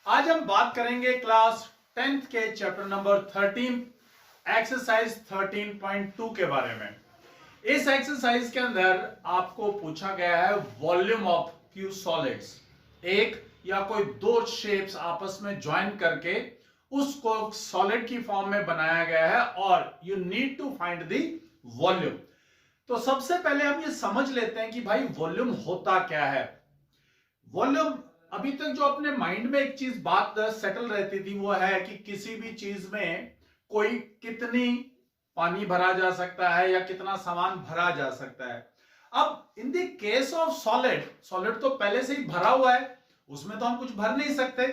आज हम बात करेंगे क्लास 10th के चैप्टर नंबर 13 एक्सरसाइज 13.2 के बारे में। इस एक्सरसाइज के अंदर आपको पूछा गया है वॉल्यूम ऑफ फ्यू सॉलिड्स। एक या कोई दो शेप्स आपस में ज्वाइन करके उसको सॉलिड की फॉर्म में बनाया गया है और you need to find the volume. तो सबसे पहले हम ये समझ लेते हैं कि भाई वॉल्यूम होता क्या है। वॉल्यूम, अभी तक जो अपने माइंड में एक चीज बात सेटल रहती थी वो है कि किसी भी चीज में कोई कितनी पानी भरा जा सकता है या कितना सामान भरा जा सकता है। अब in the case of solid, solid तो पहले से ही भरा हुआ है, उसमें तो हम कुछ भर नहीं सकते।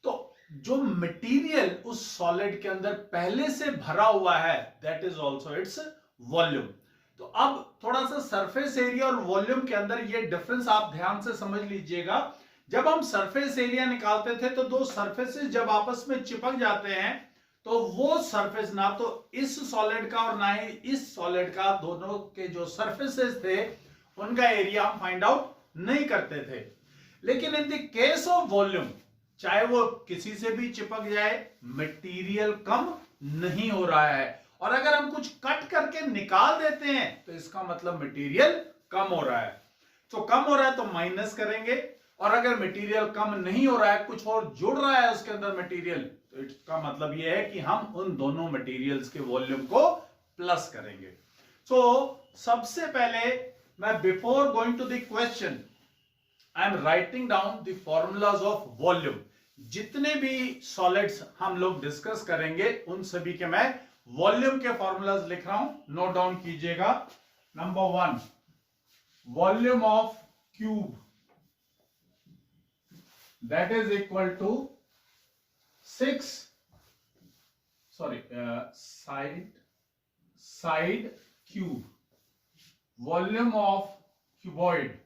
तो जो मटेरियल उस सॉलिड के अंदर पहले से भरा हुआ है that is also its volume. तो अब थोड़ा सा सरफेस एरिया और वॉल्यूम के अंदर ये डिफरेंस आप ध्यान से समझ लीजिएगा। जब हम सरफेस एरिया निकालते थे तो दो सरफेसेस जब आपस में चिपक जाते हैं तो वो सरफेस ना तो इस सॉलिड का और ना ही इस सॉलिड का, दोनों के जो सरफेसेस थे उनका एरिया हम फाइंड आउट नहीं करते थे। लेकिन in the case of volume चाहे वो किसी से भी चिपक जाए, मटेरियल कम नहीं हो रहा है। और अगर हम कुछ कट करके निकाल देते हैं तो इसका मतलब मटेरियल कम हो रहा है। तो कम हो रहा है तो माइनस करेंगे, और अगर मटेरियल कम नहीं हो रहा है, कुछ और जुड़ रहा है उसके अंदर मटेरियल, तो इसका मतलब यह है कि हम उन दोनों मटेरियल्स के वॉल्यूम को प्लस करेंगे। तो सबसे पहले मैं before going to the question I am writing down the formulas of volume. जितने भी सॉलिड्स हम लोग डिस्कस करेंगे उन सभी के मैं वॉल्यूम के फॉर्मूलाज लिख रहा हूं, नोट डाउन कीजिएगा। Number 1, volume of cube that is equal to 6 side cube. Volume of cuboid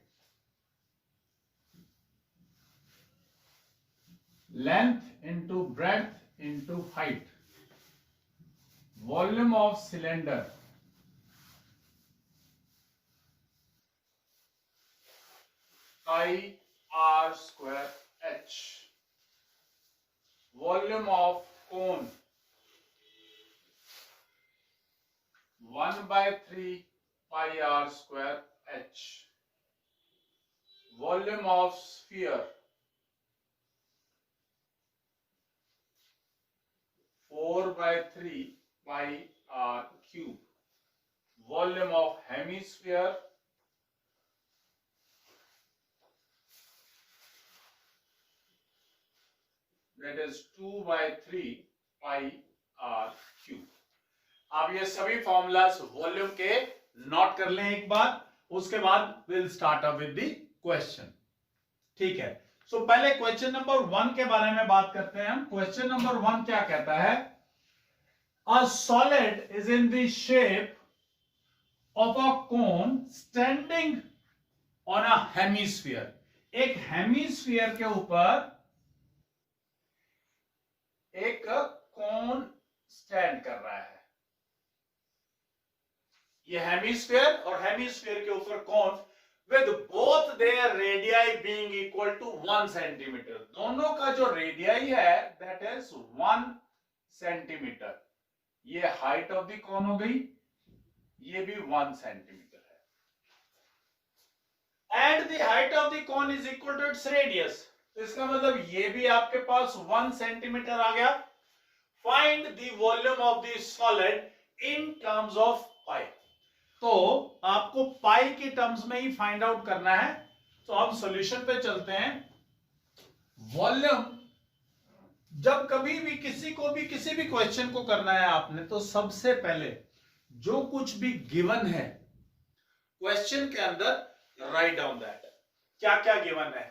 length into breadth into height. Volume of cylinder πr² h। Volume of cone 1/3 πr² h। Volume of sphere 4/3 πr³। Volume of hemisphere that is 2/3 πr³। आप ये सभी formulas volume के note कर लें एक बार, उसके बाद will start up with the question. ठीक है, सो पहले क्वेश्चन नंबर 1 के बारे में बात करते हैं हम। क्वेश्चन नंबर 1 क्या कहता है? A solid is in the shape of a cone standing on a hemisphere। एक हेमिस्फीयर के ऊपर एक कोन स्टैंड कर रहा है। ये हेमिस्फीयर और हेमिस्फीयर के ऊपर cone with both their radii being equal to 1 centimetre. दोनों का जो रेडियाई है that is 1 सेंटीमीटर। ये हाइट ऑफ द कोन हो गई, ये भी 1 सेंटीमीटर है। And the height of the cone is equal to its radius. तो इसका मतलब ये भी आपके पास 1 सेंटीमीटर आ गया। Find the volume of the solid in terms of pi. तो आपको पाई के टर्म्स में ही फाइंड आउट करना है। तो अब सॉल्यूशन पे चलते हैं। वॉल्यूम, जब कभी भी किसी को भी किसी भी क्वेश्चन को करना है आपने, तो सबसे पहले जो कुछ भी गिवन है क्वेश्चन के अंदर राइट डाउन दैट। क्या क्या गिवन है?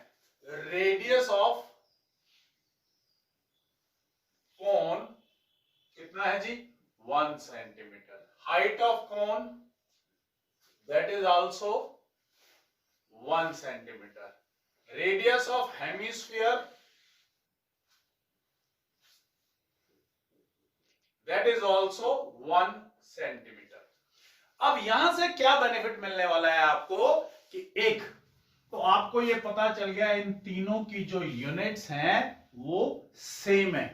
रेडियस ऑफ कोन कितना है जी? 1 centimetre. Height of cone that is also 1 centimeter। radius of hemisphere that is also 1 centimeter। अब यहां से क्या बेनिफिट मिलने वाला है आपको कि एक तो आपको ये पता चल गया इन तीनों की जो यूनिट्स हैं वो सेम है।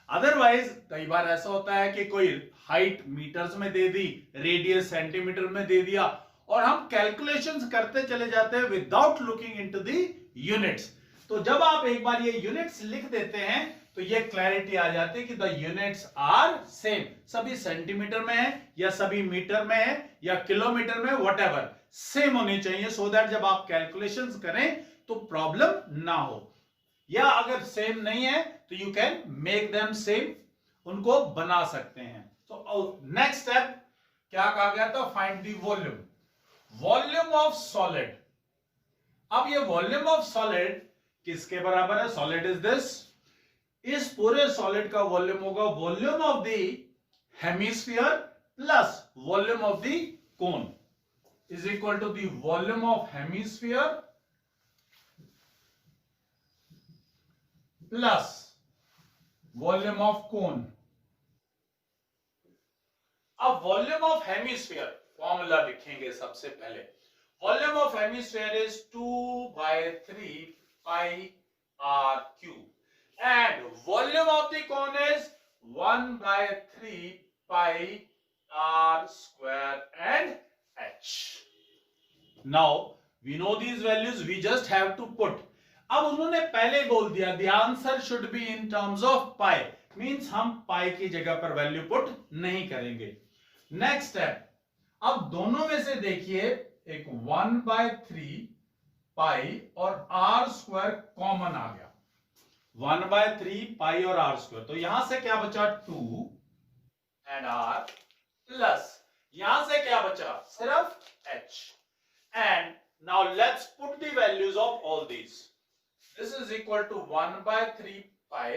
अदरवाइज कई बार ऐसा होता है कि कोई हाइट मीटर्स में दे दी, रेडियस सेंटीमीटर में दे दिया, और हम कैलकुलेशंस करते चले जाते हैं without looking into the units. तो जब आप एक बार ये यूनिट्स लिख देते हैं तो ये क्लैरिटी आ जाती है कि द यूनिट्स आर सेम, सभी सेंटीमीटर में है या सभी मीटर में है या किलोमीटर में, व्हाटएवर सेम होनी चाहिए, सो दैट जब आप कैलकुलेशंस करें तो प्रॉब्लम ना हो। या अगर सेम नहीं है तो you can make them same, उनको बना सकते हैं। तो नेक्स्ट स्टेप क्या कहा गया था, find the volume, volume of solid. अब ये वॉल्यूम ऑफ सॉलिड किसके बराबर है, सॉलिड इज दिस, इस पूरे सॉलिड का वॉल्यूम होगा volume of the hemisphere plus volume of the cone is equal to the volume of hemisphere plus volume of cone. अब वॉल्यूम ऑफ हेमिस्फीयर फॉर्मूला लिखेंगे सबसे पहले। Volume of hemisphere is 2/3 pi r cube and volume of the cone is 1/3 pi r square and h. Now we know these values, we just have to put. अब उन्होंने पहले बोल दिया the answer should be in terms of pi, means हम pi की जगह पर value put नहीं करेंगे। नेक्स्ट स्टेप, अब दोनों में से देखिए एक 1/3 पाई और r स्क्वायर कॉमन आ गया, 1/3 पाई और r स्क्वायर, तो यहां से क्या बचा 2 एंड r प्लस यहां से क्या बचा सिर्फ h। And now let's put the values of all these. This is equal to 1/3 pi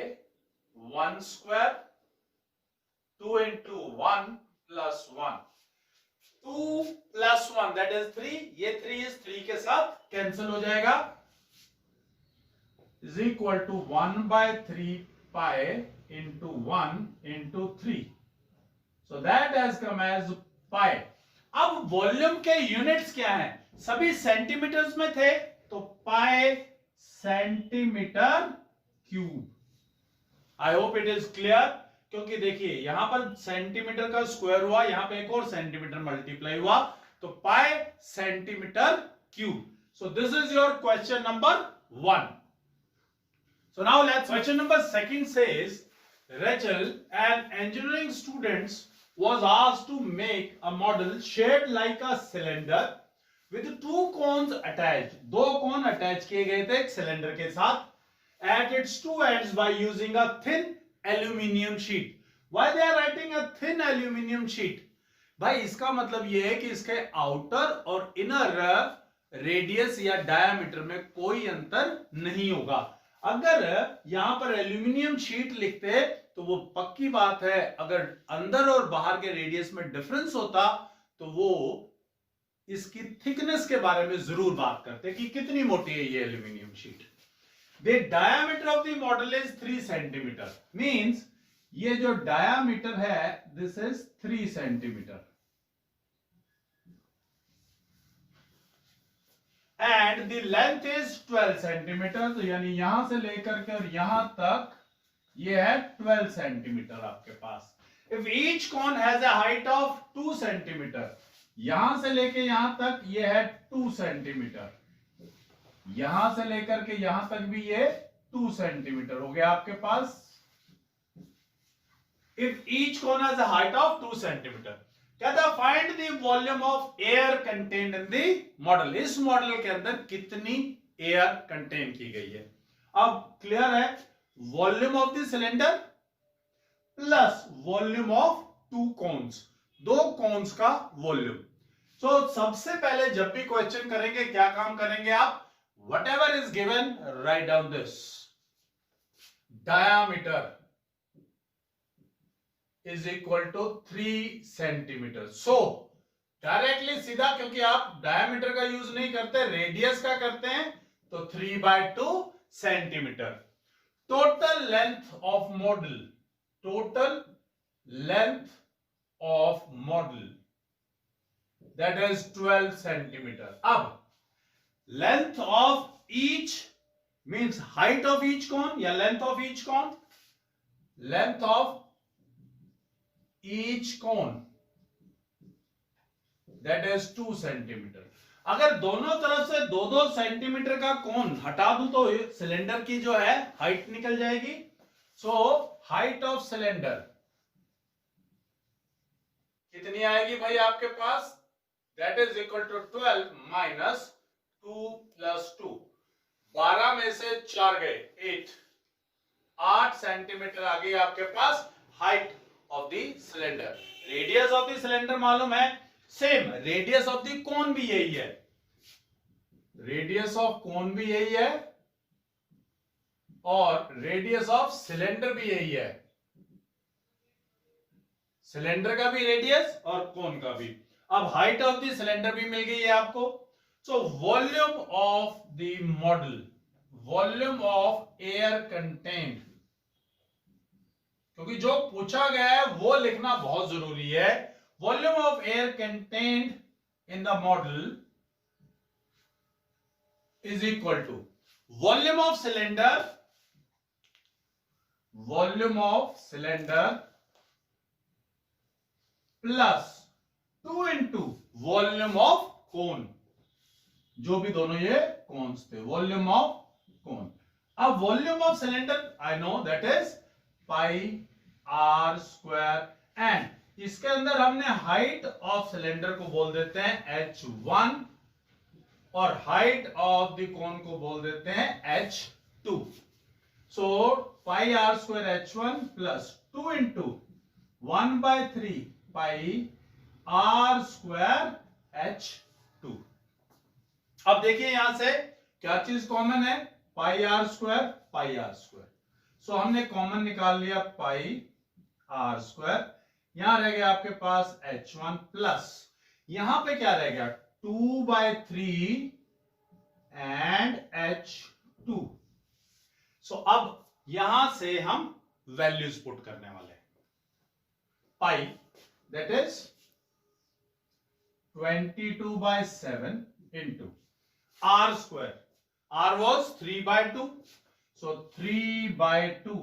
1 square 2 into 1 plus 1, 2 plus 1 that is 3, ये 3 इस 3 के साथ कैंसिल हो जाएगा, is equal to 1/3 pi into 1 into 3, so that has come as pi। अब volume के units क्या हैं, सभी सेंटीमीटर्स में थे तो पाई centimetre cube. I hope it is clear, क्योंकि देखिए यहां पर सेंटीमीटर का स्क्वायर हुआ, यहां पे एक और सेंटीमीटर मल्टीप्लाई हुआ, तो पाई centimetre cube. So this is your question number 1। So now let's question number 2 says Rachel, an engineering student, was asked to make a model shaped like a cylinder with 2 cones attached. 2 cone attach किए गए थे एक cylinder के साथ at its 2 ends by using a thin aluminium sheet. Why they are writing a thin aluminium sheet? भाई इसका मतलब ये है कि इसके आउटर और इनर रेडियस या डायमीटर में कोई अंतर नहीं होगा। अगर यहां पर एल्यूमिनियम शीट लिखते तो वो पक्की बात है, अगर अंदर और बाहर के रेडियस में डिफरेंस होता तो वो इसकी थिकनेस के बारे में जरूर बात करते कि कितनी मोटी है ये aluminium sheet. The diameter of the model is 3 centimetre, means ये जो डायमीटर है this is 3 centimetre and the length is 12 centimetre, तो यानी यहां से लेकर के और यहां तक ये है 12 सेंटीमीटर आपके पास। If each cone has a height of 2 centimetre, यहां से लेके यहां तक ये है 2 सेंटीमीटर, यहां से लेकर के यहां तक भी ये 2 सेंटीमीटर हो गया आपके पास। If each cone has a height of 2 centimetre, कहता है find the volume of air contained in the model. इस मॉडल के अंदर कितनी एयर कंटेन की गई है। अब क्लियर है, volume of the cylinder plus volume of 2 cones, 2 cones का वॉल्यूम। सो सबसे पहले जब भी क्वेश्चन करेंगे क्या काम करेंगे आप, whatever is given write down this, diameter is equal to 3 centimetre. So directly सीधा, क्योंकि आप डायमीटर का यूज नहीं करते, रेडियस का करते हैं, तो 3/2 centimetre. Total length of model, total length of model that is 12 centimetre. अब length of each means height of each cone या length of each cone, length of each cone that is 2 centimetre. अगर दोनों तरफ से 2-2 centimetre का कोन हटा दूं तो सिलेंडर की जो है हाइट निकल जाएगी। सो हाइट ऑफ सिलेंडर कितनी आएगी भाई आपके पास, that is equal to 12 minus 2 plus 2, 12 में से 4 गए 8 सेंटीमीटर आ गई आपके पास height of the cylinder. Radius of the cylinder मालूम है, same radius of the cone भी यही है, रेडियस ऑफ कोन भी यही है और रेडियस ऑफ सिलेंडर भी यही है, सिलेंडर का भी रेडियस और कोन का भी। अब हाइट ऑफ द सिलेंडर भी मिल गई है आपको। So volume of the model, volume of air content, क्योंकि जो पूछा गया है वो लिखना बहुत जरूरी है। Volume of air content in the model is equal to volume of cylinder, volume of cylinder plus 2 into volume of cone, जो भी दोनों ये कोन्स थे, वॉल्यूम ऑफ कोन। अब volume of cylinder I know that is pi r square, and इसके अंदर हमने height of cylinder को बोल देते हैं h1 और हाइट ऑफ द कोन को बोल देते हैं h2। So pi r square h1 plus 2 into 1/3 pi r square h2। अब देखिए यहां से क्या चीज कॉमन है, pi r square, pi r square. So हमने कॉमन निकाल लिया पाई आर स्क्वायर, यहां रह गया आपके पास h1 प्लस यहां पे क्या रह गया 2/3 एंड h2। सो अब यहां से हम वैल्यूज पुट करने वाले हैं। पाई that is 22/7 into r square, r was 3/2, so 3/2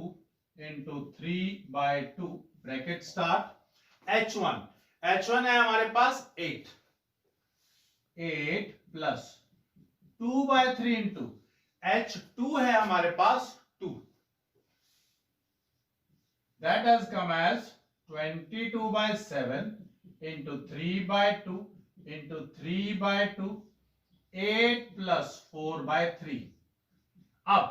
into 3/2 bracket start, h1 है हमारे पास 8 प्लस 2/3 इंटू h2 है हमारे पास 2, that has come as 22/7 into 3/2 into 3/2, 8 plus 4/3। अब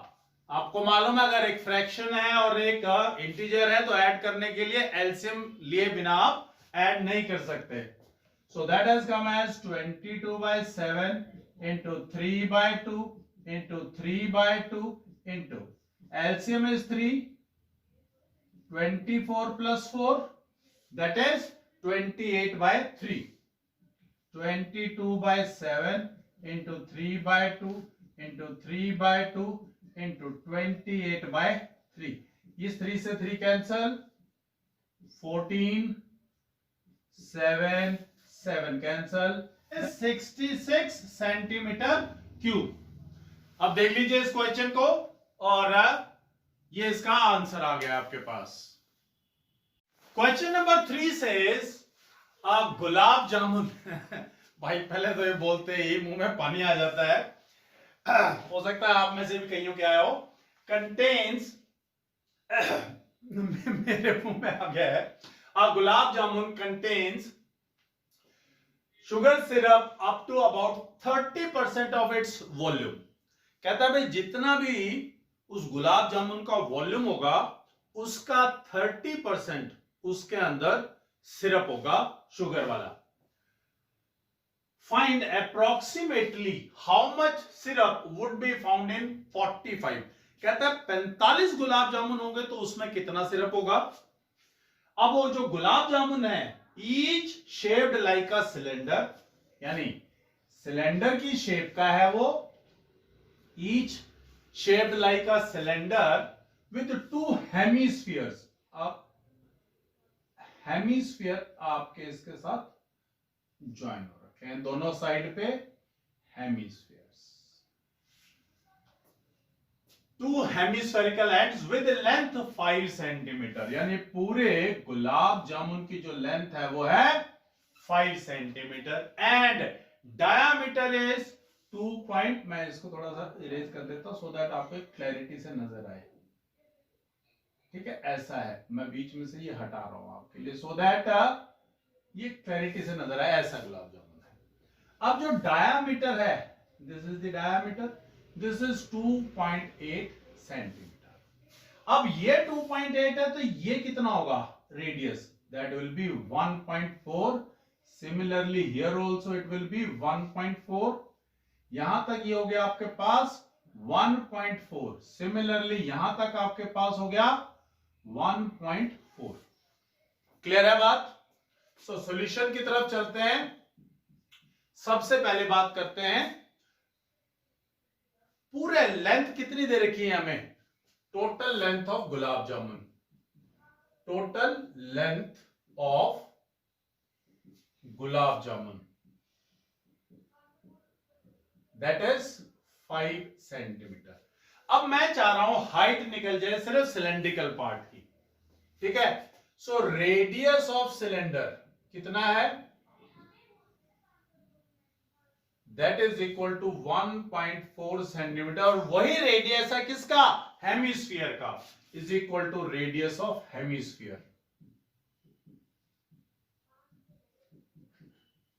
आपको मालूम है अगर एक फ्रैक्शन है और एक इंटीजर है तो ऐड करने के लिए एलसीएम लिए बिना आप ऐड नहीं कर सकते। So that has come as 22/7 into 3/2 into 3/2 into LCM is 3, 24 plus 4 that is 28/3, 22/7 into 3/2 into 3/2 into 28/3। इस 3 से 3 कैंसल, 14, 7 कैंसल, 66 सेंटीमीटर क्यूब। अब देख लीजिए इस क्वेश्चन को और ये इसका आंसर आ गया आपके पास। Question number 3 says gulab jamun भाई पहले तो ये बोलते ही मुंह में पानी आ जाता है, हो सकता है आप में से भी कईयों के आया हो। कंटेन्स मेरे मुंह में आ गया है, gulab jamun contains sugar syrup up to about 30% of its volume. कहता है भाई जितना भी उस गुलाब जामुन का वॉल्यूम होगा उसका 30% उसके अंदर सिरप होगा शुगर वाला। Find approximately how much syrup would be found in 45। कहता है 45 गुलाब जामुन होंगे तो उसमें कितना सिरप होगा। अब वो जो गुलाब जामुन है each shaped like a cylinder, यानी सिलेंडर की शेप का है वो, each shaped like a cylinder with 2 हेमीस्फीयर्स। अब हेमीस्फीयर आपके इसके साथ ज्वाइन हो रखे हैं दोनों साइड पे हेमीस्फीयर्स। 2 hemispherical ends with length 5 centimetre, यानी पूरे गुलाब जामुन की जो लेंथ है वो है 5 centimetre and diameter is 2 point, मैं इसको थोड़ा सा इरेज कर देता हूं सो दैट आपको क्लैरिटी से नजर आए। ठीक है, ऐसा है, मैं बीच में से ये हटा रहा हूं आपके लिए सो दैट ये क्लैरिटी से नजर आए। ऐसा गुलाब जामुन है। अब जो डायामीटर है, this is the diameter, this is 2.8 centimetre. अब ये 2.8 है तो ये कितना होगा radius, that will be 1.4। Similarly here also it will be 1.4। यहां तक ये हो गया आपके पास 1.4। सिमिलरली यहां तक आपके पास हो गया 1.4। क्लियर है बात? सो सॉल्यूशन की तरफ चलते हैं। सबसे पहले बात करते हैं पूरे लेंथ कितनी दे रखी है हमें, total length of gulab jamun, total length of gulab jamun that is 5 centimetre. अब मैं चाह रहा हूं हाइट निकल जाए सिर्फ सिलेंड्रिकल पार्ट की। ठीक है, सो रेडियस ऑफ सिलेंडर कितना है, that is equal to 1.4 centimetre, और वही रेडियस है किसका, हेमिस्फीयर का, is equal to radius of hemisphere.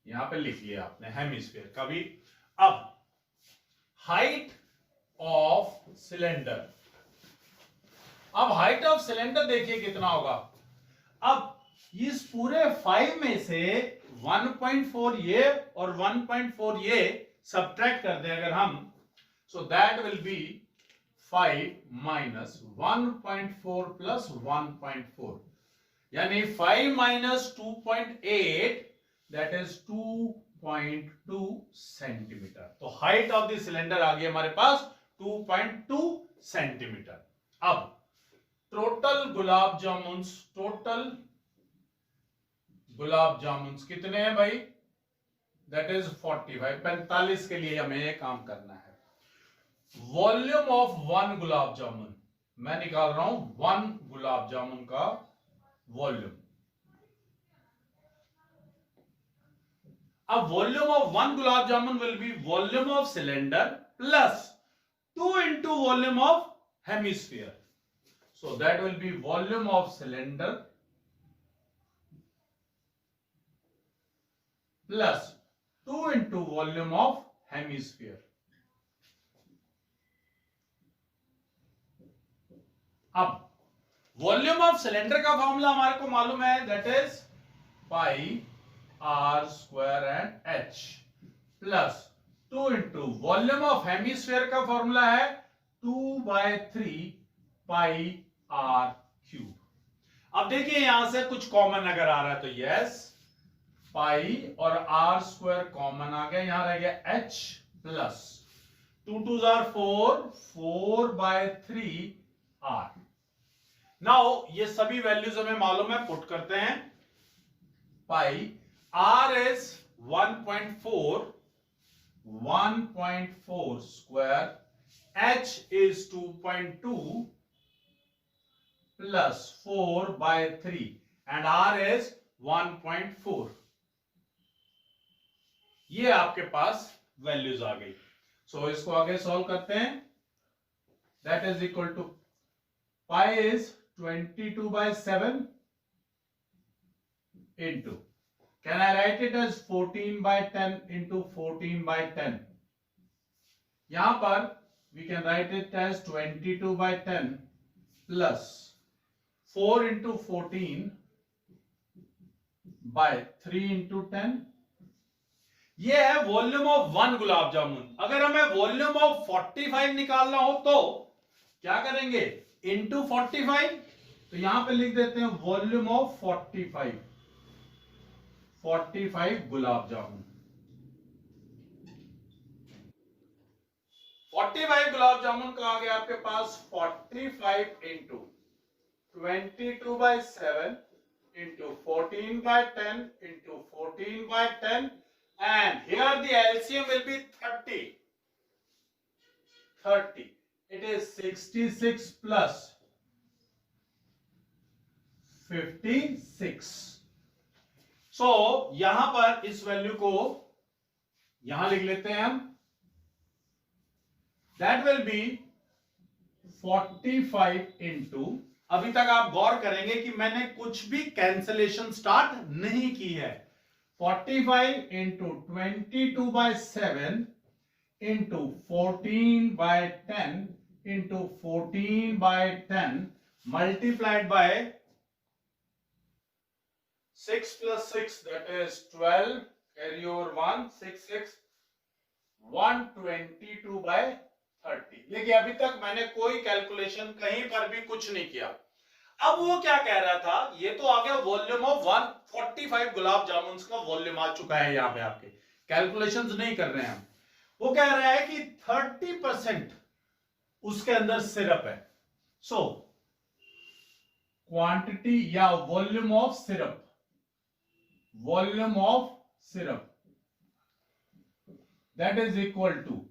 यहां पे लिख लिया आपने हेमिस्फीयर का भी। अब हाइट ऑफ सिलेंडर, अब हाइट ऑफ सिलेंडर देखिए कितना होगा। अब इस पूरे 5 में से 1.4 ये और 1.4 ये सब्ट्रैक्ट कर दें अगर हम, so that will be 5 minus 1.4 plus 1.4, यानी 5 माइनस 2.8 दैट इज 2.2 सेंटीमीटर। तो हाइट ऑफ द सिलेंडर आ गई हमारे पास 2.2 सेंटीमीटर। अब टोटल गुलाब जामुन, टोटल गुलाब जामुन कितने हैं भाई, दैट इज 45। 45 के लिए हमें ये काम करना है। वॉल्यूम ऑफ 1 गुलाब जामुन, मैं निकाल रहा हूं 1 गुलाब जामुन का वॉल्यूम। अब volume of 1 gulab jamun will be volume of cylinder plus 2 into volume of hemisphere. So that will be volume of cylinder plus 2 into volume of hemisphere. अब वॉल्यूम ऑफ सिलेंडर का फॉर्मूला हमारे को मालूम है, that is pi r square and h plus 2 into volume of hemisphere का formula है 2/3 पाई are cube. अब देखिए यहां से कुछ कॉमन अगर आ रहा है तो यस, पाई और आर स्क्वायर कॉमन आ गया, यहां रह गया h plus 2 2s are 4, 4/3 r. Now ये सभी वैल्यूज हमें मालूम है, पुट करते हैं। Pi r is 1.4 square, h is 2.2 plus 4/3 and r is 1.4। ये आपके पास वैल्यूज आ गई। सो इसको आगे सॉल्व करते हैं। That is equal to pi is 22/7 into, can I write it as 14/10 into 14/10? यहां पर we can write it as 22/10 plus 4 into 14/3 into 10। ये है वॉल्यूम ऑफ 1 गुलाब जामुन। अगर हमें वॉल्यूम ऑफ 45 निकालना हो तो क्या करेंगे, इंटू 45। तो यहां पे लिख देते हैं वॉल्यूम ऑफ 45 गुलाब जामुन। 45 गुलाब जामुन का आ गया आपके पास 45 into 22/7 into 14/10 into 14/10 and here the LCM will be 30 it is 66 plus 56। सो यहां पर इस वैल्यू को यहां लिख लेते हैं हम, दैट विल बी 45 इंटू, अभी तक आप गौर करेंगे कि मैंने कुछ भी कैंसलेशन स्टार्ट नहीं की है। 45 into 22/7 into 14/10 into 14/10 multiplied by 6 plus 6, that is 12, carry over 1, 6 6, 122/30। देखिए अभी तक मैंने कोई कैलकुलेशन कहीं पर भी कुछ नहीं किया। अब वो क्या कह रहा था, ये तो आ गया वॉल्यूम ऑफ 145 गुलाब जामुन का वॉल्यूम आ चुका है, यहां पे आपके कैलकुलेशंस नहीं कर रहे हैं हम। वो कह रहा है कि 30% उसके अंदर सिरप है। सो क्वांटिटी या volume of syrup, volume of syrup that is equal to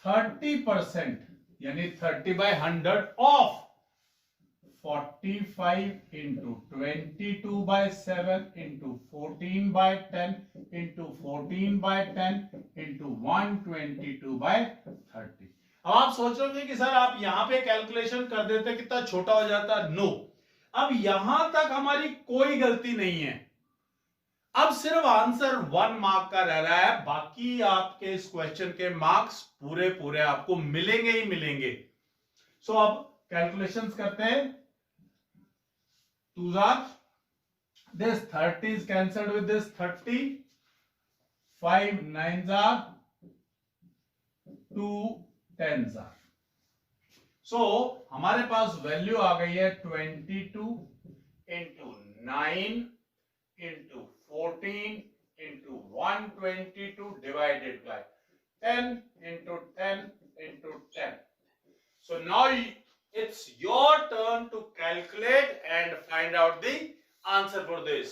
30% यानी 30/100 ऑफ 45 इंटू 22/7 इंटू 14/10 इंटू 14/10 इंटू 122/30। अब आप सोच रहे कि सर आप यहां पे कैलकुलेशन कर देते कितना छोटा हो जाता। नो, अब यहां तक हमारी कोई गलती नहीं है। अब सिर्फ आंसर 1 मार्क का रह रहा है, बाकी आपके इस क्वेश्चन के मार्क्स पूरे पूरे आपको मिलेंगे ही मिलेंगे। सो अब कैलकुलेशंस करते हैं। 2s are, this 30 is cancelled with this 30, 5 9s are, 2 10s are। सो हमारे पास वैल्यू आ गई है 22 into 9 into 14 into 122 divided by 10 into 10 into 10. So now it's your turn to calculate and find out the answer for this.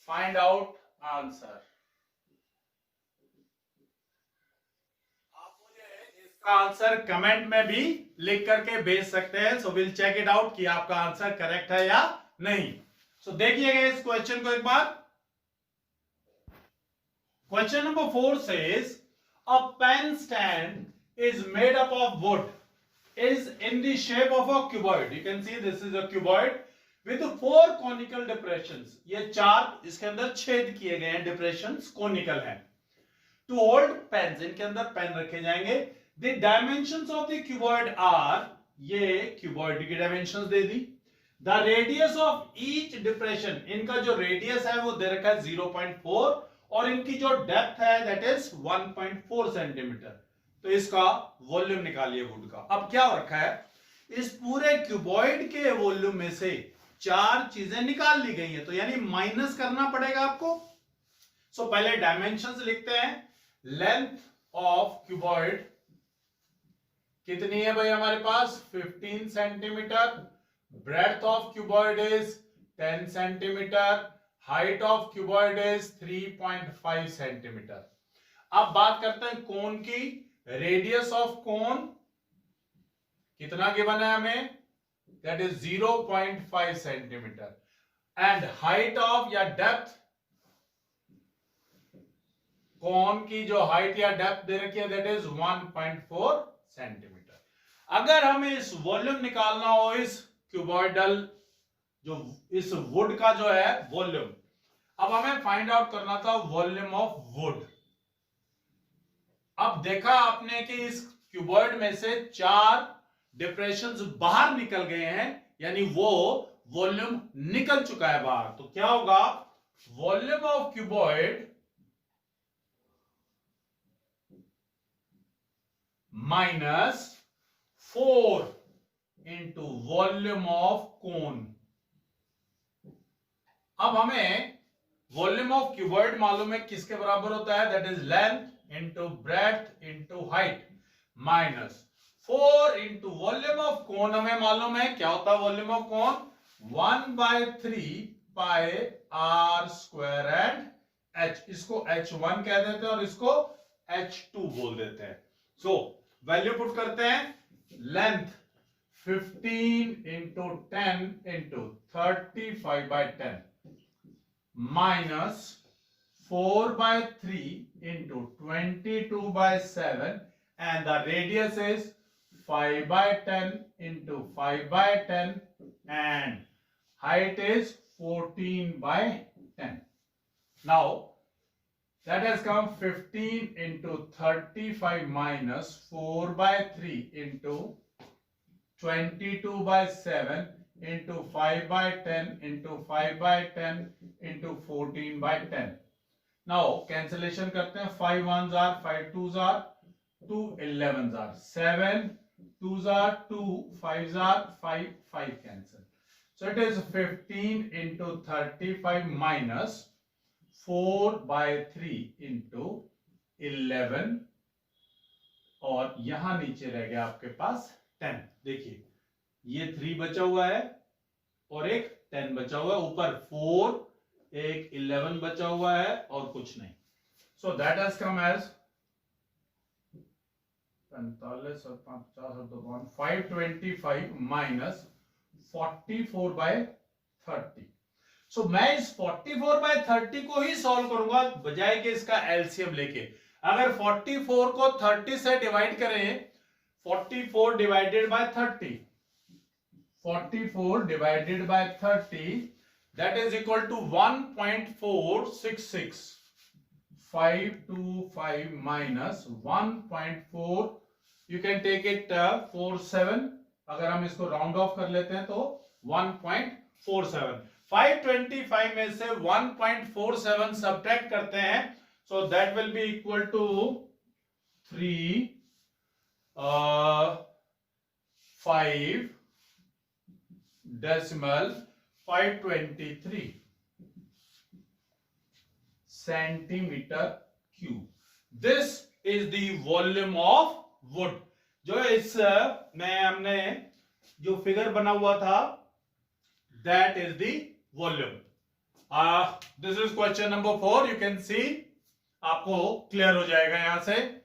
Find out answer. आप मुझे इसका answer comment में भी लिख करके भेज सकते हैं। So we'll check it out कि आपका आंसर करेक्ट है या नहीं। So देखिएगा इस क्वेश्चन को एक बार। Question number 4 says a pen stand is made up of wood, is in the shape of a cuboid. You can see this is a cuboid with 4 conical depressions. ये 4 इसके अंदर छेद किए गए हैं, depressions conical हैं। To hold pens, इनके अंदर पेन रखे जाएंगे। The dimensions of the cuboid are, ये cuboid की dimensions they the. The radius of each depression, इनका जो radius है वो दे रखा है 0.4 और इनकी जो डेप्थ है दैट इज 1.4 सेंटीमीटर। तो इसका वॉल्यूम निकालिए वुड का। अब क्या रखा है, इस पूरे क्यूबॉइड के वॉल्यूम में से 4 चीजें निकाल ली गई हैं, तो यानी माइनस करना पड़ेगा आपको। सो पहले डायमेंशंस लिखते हैं। लेंथ ऑफ क्यूबॉइड कितनी है भाई हमारे पास, 15 centimetre. Breadth of cuboid is 10 centimetre. Height of cuboid is 3.5 centimetre. अब बात करते हैं कोन की। रेडियस ऑफ कोन कितना गिवन है हमें, that is 0.5 centimetre. And height of या डेप्थ, कोन की जो हाइट या डेप्थ दे रखी है दैट इज 1.4 सेंटीमीटर। अगर हमें इस वॉल्यूम निकालना हो, इस क्यूबॉइडल जो इस वुड का जो है वॉल्यूम, अब हमें फाइंड आउट करना था वॉल्यूम ऑफ वुड। अब देखा आपने कि इस क्यूबॉइड में से 4 डिप्रेशंस बाहर निकल गए हैं, यानी वो वॉल्यूम निकल चुका है बाहर। तो क्या होगा, volume of cuboid minus 4 into volume of cone. अब हमें वॉल्यूम ऑफ क्यूबॉइड मालूम है किसके बराबर होता है, that is length into breadth into height minus 4 into volume of cone. हमें मालूम है क्या होता है volume of cone, 1/3 pi r square and h. इसको H1 कह देते हैं और इसको H2 बोल देते हैं। सो वैल्यू पुट करते हैं। Length 15 into 10 into 35 by 10 minus 4 by 3 into 22 by 7 and the radius is 5 by 10 into 5 by 10 and height is 14 by 10. Now that has come 15 into 35 minus 4 by 3 into 22 by 7 into 5 by 10 into 5 by 10 into 14 by 10. Now cancellation करते हैं. 5 ones are 5 twos are 2 11s are 7 2s are 2 5s are 5 5 cancel. So it is 15 into 35 minus 4 by 3 into 11 और यहां नीचे रह गया आपके पास 10. देखिए ये 3 बचा हुआ है और एक 10 बचा हुआ है, ऊपर 4 एक 11 बचा हुआ है और कुछ नहीं. So that has come as 45 और 50 और 525 माइनस 44 बाय 30. सो मैं इस 44 बाय 30 को ही सॉल्व करूंगा बजाय कि इसका एलसीएम लेके. अगर 44 को 30 से डिवाइड करें, 44 divided by 30, 44 divided by 30 that is equal to 1.466. 525 minus 1.4, you can take it 47. अगर हम इसको राउंड ऑफ कर लेते हैं तो 1.47. 525 में से 1.47 सब्ट्रैक्ट करते हैं, so that will be equal to 5 decimal 523 centimeter cube. This is the volume of wood. जो इस में हमने जो फिगर बना हुआ था, that is the volume. This is question number 4. You can see, आपको क्लियर हो जाएगा यहां से.